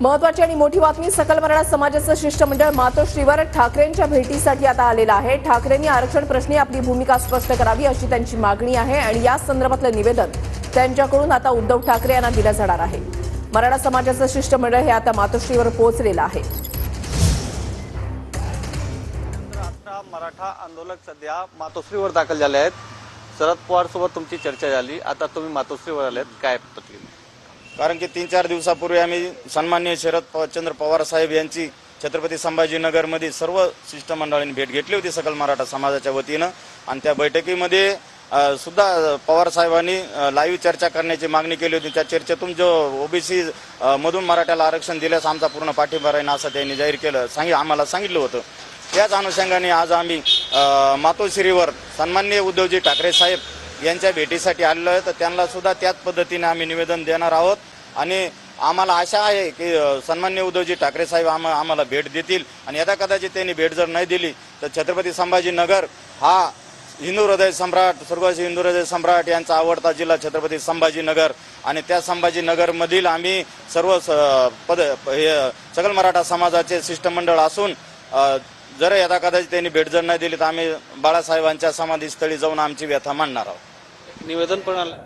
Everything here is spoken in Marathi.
महत्त्वाची आणि मोठी बातमी, सकल मराठा समाजाचं शिष्टमंडळ मातोश्रीवर ठाकरेंच्या भेटीसाठी आता आलेलं आहे। ठाकरेंनी आरक्षण प्रश्नी आपली भूमिका स्पष्ट करावी अशी त्यांची मागणी आहे आणि या संदर्भातलं निवेदन त्यांच्याकडून आता उद्धव ठाकरे यांना दिलं जाणार आहे। मराठा समाजाचं शिष्टमंडळ हे आता मातोश्रीवर पोहोचलेलं आहे। मराठा आंदोलक सध्या मातोश्रीवर दाखल झाले आहेत। शरद पवार सोबत तुमची चर्चा झाली, आता तुम्ही मातोश्रीवर आलेत, काय प्रतिक्रिया? कारण की 3-4 दिवसापूर्वी आम्ही सन्माननीय शरदचंद्र पवार साहेब यांची छत्रपती संभाजीनगरमध्ये सर्व शिष्टमंडळांनी भेट घेतली होती सकल मराठा समाजाच्या वतीनं आणि त्या बैठकीमध्ये सुद्धा पवार साहेबांनी लाईव्ह चर्चा करण्याची मागणी केली होती। त्या चर्चेतून जो ओबीसी मधून मराठ्याला आरक्षण दिल्यास आमचा पूर्ण पाठिंबा राहील असं त्यांनी जाहीर केलं, आम्हाला सांगितलं होतं। त्याच अनुषंगाने आज आम्ही मातोश्रीवर सन्माननीय उद्धवजी ठाकरे साहेब यांच्या भेटीसाठी आलेलो आहे, तर त्यांना सुद्धा त्याच पद्धतीने आम्ही निवेदन देणार आहोत आणि आम्हाला आशा आहे की सन्माननीय उद्धवजी ठाकरे साहेब आम्हाला भेट देतील आणि यदा कदाचित त्यांनी भेट जर नाही दिली तर छत्रपती संभाजीनगर हा हिंदू हृदय सम्राट स्वर्गवासी हिंदू हृदय सम्राट यांचा आवडता जिल्हा छत्रपती संभाजीनगर आणि त्या संभाजीनगरमधील आम्ही सर्व सकल मराठा समाजाचे शिष्टमंडळ असून जर यदा कदाचित त्यांनी भेट जर नाही दिली तर आम्ही बाळासाहेबांच्या समाधीस्थळी जाऊन आमची व्यथा मांडणार आहोत। निवेदन पण आलं।